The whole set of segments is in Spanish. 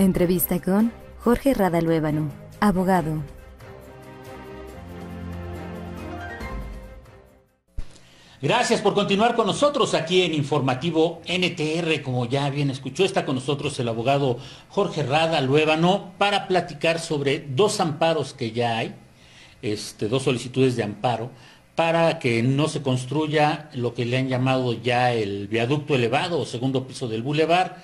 Entrevista con Jorge Rada Luébano, abogado. Gracias por continuar con nosotros aquí en Informativo NTR. Como ya bien escuchó, está con nosotros el abogado Jorge Rada Luébano para platicar sobre dos amparos que ya hay, dos solicitudes de amparo para que no se construya lo que le han llamado ya el viaducto elevado o segundo piso del bulevar,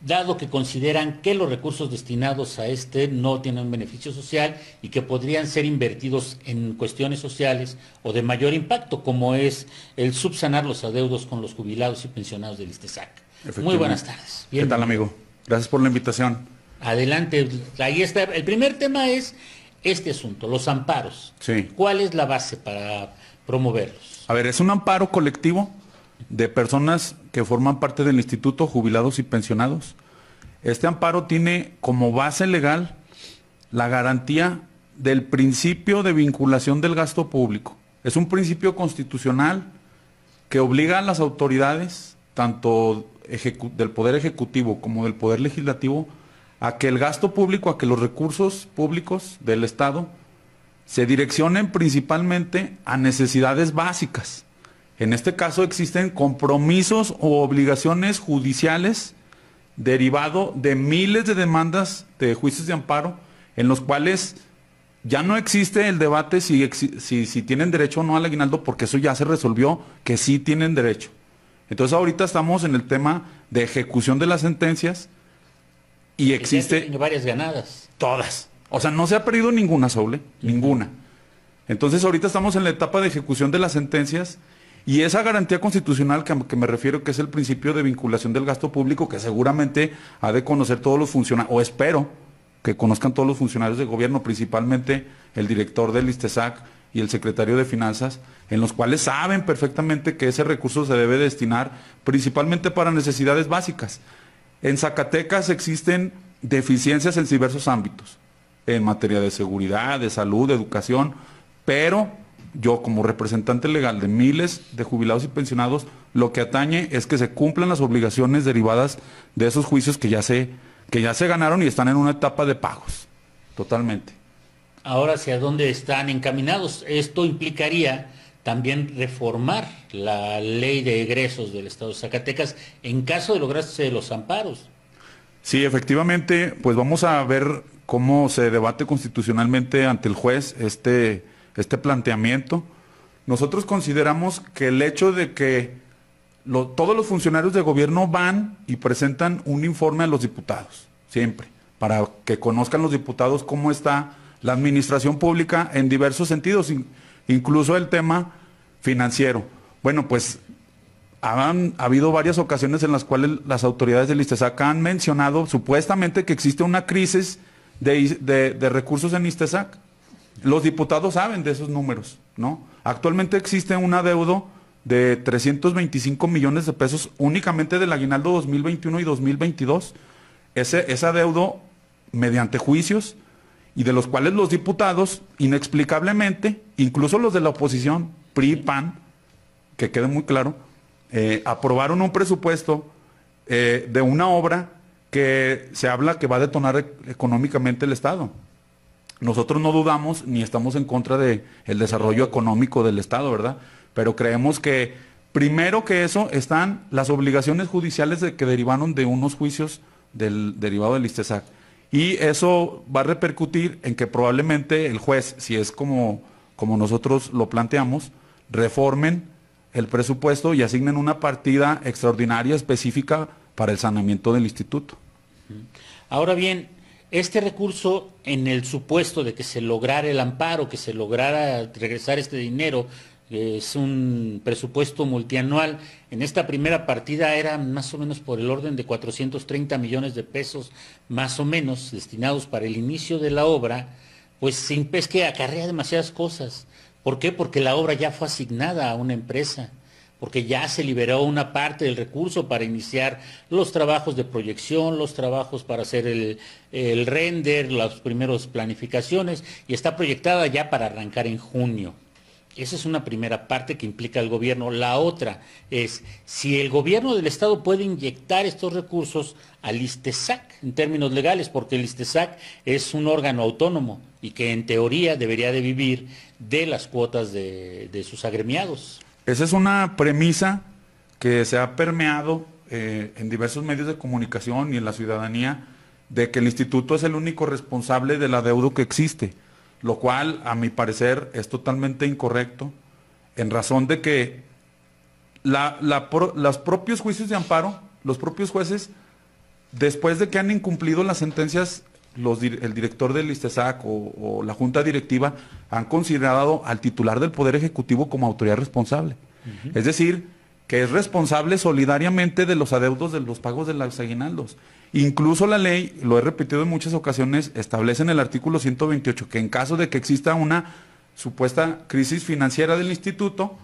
dado que consideran que los recursos destinados a no tienen un beneficio social y que podrían ser invertidos en cuestiones sociales o de mayor impacto, como es el subsanar los adeudos con los jubilados y pensionados del ISTESAC. Muy buenas tardes. ¿Qué tal, amigo? Gracias por la invitación. Adelante, ahí está. El primer tema es este asunto, los amparos. Sí. ¿Cuál es la base para promoverlos? A ver, es un amparo colectivo de personas que forman parte del Instituto, jubilados y pensionados. Este amparo tiene como base legal la garantía del principio de vinculación del gasto público. Es un principio constitucional que obliga a las autoridades, tanto del Poder Ejecutivo como del Poder Legislativo, a que el gasto público, a que los recursos públicos del Estado se direccionen principalmente a necesidades básicas. En este caso existen compromisos o obligaciones judiciales derivado de miles de demandas de juicios de amparo en los cuales ya no existe el debate si tienen derecho o no al aguinaldo, porque eso ya se resolvió que sí tienen derecho. Entonces ahorita estamos en el tema de ejecución de las sentencias y existe... varias ganadas. Todas. O sea, no se ha perdido ninguna, Saúl, ninguna. Entonces ahorita estamos en la etapa de ejecución de las sentencias. Y esa garantía constitucional que me refiero, que es el principio de vinculación del gasto público, que seguramente ha de conocer todos los funcionarios, o espero que conozcan todos los funcionarios de gobierno, principalmente el director del ISTESAC y el secretario de Finanzas, en los cuales saben perfectamente que ese recurso se debe destinar principalmente para necesidades básicas. En Zacatecas existen deficiencias en diversos ámbitos, en materia de seguridad, de salud, de educación, pero yo, como representante legal de miles de jubilados y pensionados, lo que atañe es que se cumplan las obligaciones derivadas de esos juicios que ya se ganaron y están en una etapa de pagos, totalmente. Ahora, ¿hacia dónde están encaminados? Esto implicaría también reformar la ley de egresos del Estado de Zacatecas en caso de lograrse los amparos. Sí, efectivamente, pues vamos a ver cómo se debate constitucionalmente ante el juez este planteamiento. Nosotros consideramos que el hecho de que todos los funcionarios de gobierno van y presentan un informe a los diputados, siempre, para que conozcan los diputados cómo está la administración pública en diversos sentidos, incluso el tema financiero. Bueno, pues ha habido varias ocasiones en las cuales las autoridades del ISTESAC han mencionado supuestamente que existe una crisis de recursos en ISTESAC. Los diputados saben de esos números, ¿no? Actualmente existe un adeudo de 325 millones de pesos únicamente del aguinaldo 2021 y 2022. Ese adeudo mediante juicios, y de los cuales los diputados, inexplicablemente, incluso los de la oposición, PRI, PAN, que quede muy claro, aprobaron un presupuesto de una obra que se habla que va a detonar económicamente el Estado. Nosotros no dudamos ni estamos en contra del desarrollo económico del Estado, ¿verdad? Pero creemos que primero que eso están las obligaciones judiciales que derivaron de unos juicios derivado del ISTESAC. Y eso va a repercutir en que probablemente el juez, si es como nosotros lo planteamos, reformen el presupuesto y asignen una partida extraordinaria específica para el saneamiento del instituto. Ahora bien, este recurso, en el supuesto de que se lograra el amparo, que se lograra regresar este dinero, es un presupuesto multianual, en esta primera partida era más o menos por el orden de 430 millones de pesos, más o menos, destinados para el inicio de la obra, pues es que acarrea demasiadas cosas. ¿Por qué? Porque la obra ya fue asignada a una empresa, porque ya se liberó una parte del recurso para iniciar los trabajos de proyección, los trabajos para hacer el render, las primeras planificaciones, y está proyectada ya para arrancar en junio. Esa es una primera parte que implica el gobierno. La otra es si el gobierno del estado puede inyectar estos recursos al ISTESAC en términos legales, porque el ISTESAC es un órgano autónomo y que en teoría debería de vivir de las cuotas de sus agremiados. Esa es una premisa que se ha permeado en diversos medios de comunicación y en la ciudadanía, de que el instituto es el único responsable del adeudo que existe, lo cual a mi parecer es totalmente incorrecto, en razón de que los propios juicios de amparo, los propios jueces, después de que han incumplido las sentencias, el director del ISTESAC o la junta directiva han considerado al titular del Poder Ejecutivo como autoridad responsable. Es decir, que es responsable solidariamente de los adeudos de los pagos de los aguinaldos. Incluso la ley, lo he repetido en muchas ocasiones, establece en el artículo 128 que en caso de que exista una supuesta crisis financiera del instituto,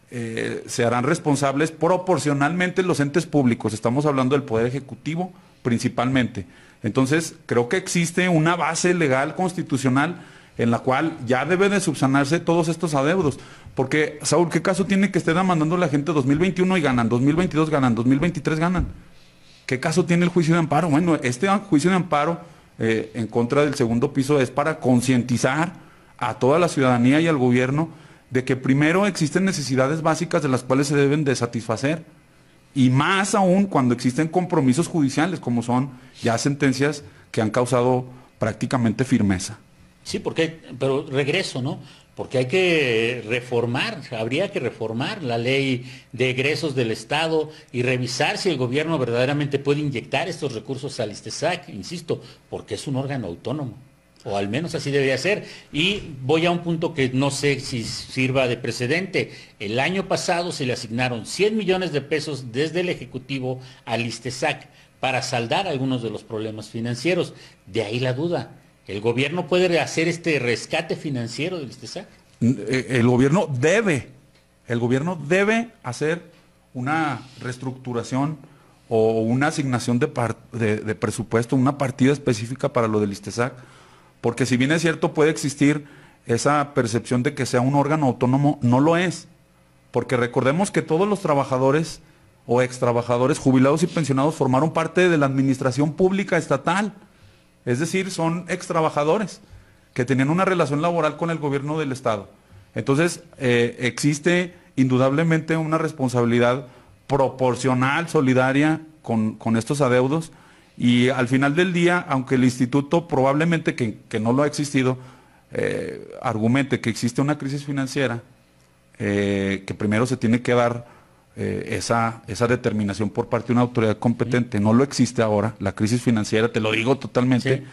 se harán responsables proporcionalmente los entes públicos. Estamos hablando del Poder Ejecutivo principalmente. Entonces, creo que existe una base legal constitucional en la cual ya debe de subsanarse todos estos adeudos. Porque, Saúl, ¿qué caso tiene que esté demandando la gente 2021 y ganan, 2022 ganan, 2023 ganan? ¿Qué caso tiene el juicio de amparo? Bueno, este juicio de amparo en contra del segundo piso es para concientizar a toda la ciudadanía y al gobierno de que primero existen necesidades básicas de las cuales se deben de satisfacer, y más aún cuando existen compromisos judiciales, como son ya sentencias que han causado prácticamente firmeza. Sí, pero regreso, ¿no? Porque hay que reformar, habría que reformar la ley de egresos del Estado y revisar si el gobierno verdaderamente puede inyectar estos recursos al ISTESAC, insisto, porque es un órgano autónomo, o al menos así debería ser. Y voy a un punto que no sé si sirva de precedente. El año pasado se le asignaron 100 millones de pesos desde el Ejecutivo al ISTESAC para saldar algunos de los problemas financieros. De ahí la duda. ¿El gobierno puede hacer este rescate financiero del ISTESAC? El gobierno debe hacer una reestructuración o una asignación de presupuesto, una partida específica para lo del ISTESAC, porque si bien es cierto puede existir esa percepción de que sea un órgano autónomo, no lo es, porque recordemos que todos los trabajadores o extrabajadores, jubilados y pensionados, formaron parte de la administración pública estatal. Es decir, son extrabajadores que tenían una relación laboral con el gobierno del Estado. Entonces, existe indudablemente una responsabilidad proporcional, solidaria con estos adeudos, y al final del día, aunque el instituto probablemente que no lo ha existido, argumente que existe una crisis financiera, que primero se tiene que dar esa determinación por parte de una autoridad competente. No lo existe ahora, la crisis financiera, te lo digo totalmente. Sí.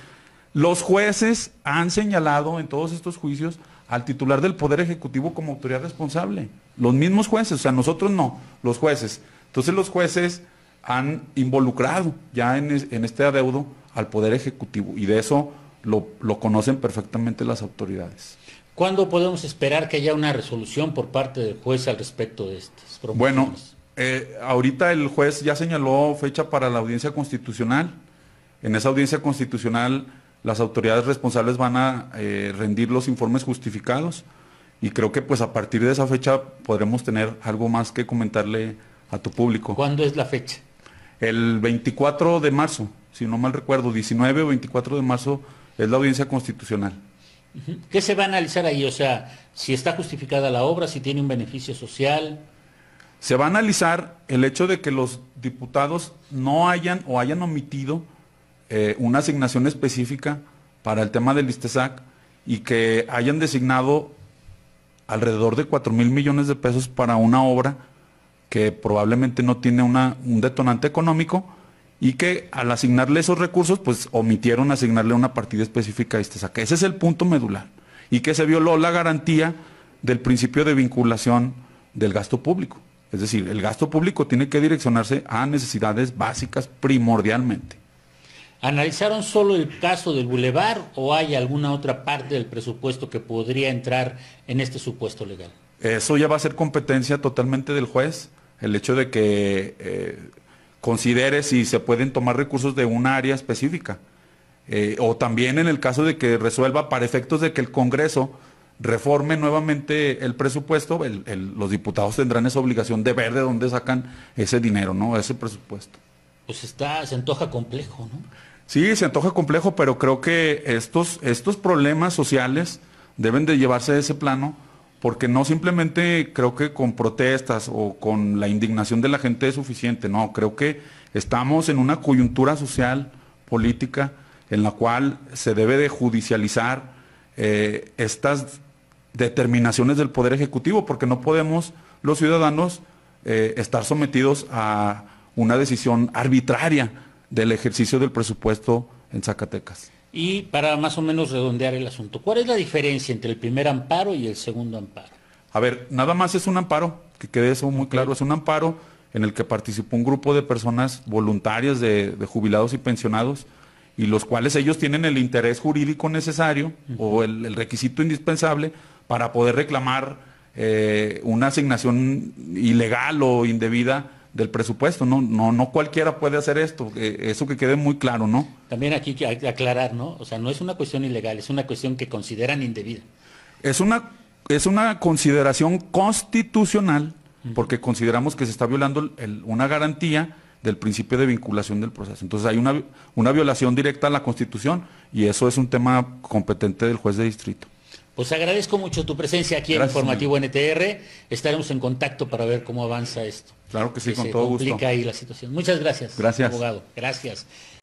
Los jueces han señalado en todos estos juicios al titular del Poder Ejecutivo como autoridad responsable. Los mismos jueces, o sea, nosotros no, los jueces. Entonces los jueces han involucrado ya en este adeudo al Poder Ejecutivo, y de eso lo conocen perfectamente las autoridades. ¿Cuándo podemos esperar que haya una resolución por parte del juez al respecto de estas promociones? Bueno, ahorita el juez ya señaló fecha para la audiencia constitucional. En esa audiencia constitucional las autoridades responsables van a rendir los informes justificados, y creo que pues a partir de esa fecha podremos tener algo más que comentarle a tu público. ¿Cuándo es la fecha? El 24 de marzo, si no mal recuerdo, 19 o 24 de marzo es la audiencia constitucional. ¿Qué se va a analizar ahí? O sea, si está justificada la obra, si tiene un beneficio social. Se va a analizar el hecho de que los diputados no hayan omitido una asignación específica para el tema del ISTESAC, y que hayan designado alrededor de 4,000 millones de pesos para una obra que probablemente no tiene un detonante económico, y que al asignarle esos recursos, pues omitieron asignarle una partida específica a ISTESAC. Ese es el punto medular, y que se violó la garantía del principio de vinculación del gasto público. Es decir, el gasto público tiene que direccionarse a necesidades básicas primordialmente. ¿Analizaron solo el caso del bulevar o hay alguna otra parte del presupuesto que podría entrar en este supuesto legal? Eso ya va a ser competencia totalmente del juez, el hecho de que considere si se pueden tomar recursos de una área específica, o también en el caso de que resuelva para efectos de que el Congreso reforme nuevamente el presupuesto, los diputados tendrán esa obligación de ver de dónde sacan ese dinero, ¿no? Ese presupuesto. Pues se antoja complejo, ¿no? Sí, se antoja complejo, pero creo que estos problemas sociales deben de llevarse a ese plano, porque no simplemente creo que con protestas o con la indignación de la gente es suficiente, no, creo que estamos en una coyuntura social, política, en la cual se debe de judicializar estas determinaciones del Poder Ejecutivo, porque no podemos los ciudadanos estar sometidos a una decisión arbitraria del ejercicio del presupuesto en Zacatecas. Y para más o menos redondear el asunto, ¿cuál es la diferencia entre el primer amparo y el segundo amparo? A ver, nada más es un amparo, que quede eso muy claro, es un amparo en el que participó un grupo de personas voluntarias de jubilados y pensionados, y los cuales ellos tienen el interés jurídico necesario o el requisito indispensable para poder reclamar una asignación ilegal o indebida del presupuesto. No cualquiera puede hacer esto, eso que quede muy claro, ¿no? También aquí hay que aclarar, ¿no? O sea, no es una cuestión ilegal, es una cuestión que consideran indebida. Es una consideración constitucional, porque consideramos que se está violando una garantía del principio de vinculación del proceso. Entonces hay una violación directa a la Constitución, y eso es un tema competente del juez de distrito. Pues agradezco mucho tu presencia aquí. Gracias, en Informativo NTR. Estaremos en contacto para ver cómo avanza esto. Claro que sí, con todo gusto. Se complica ahí la situación. Muchas gracias, Gracias, abogado. Gracias.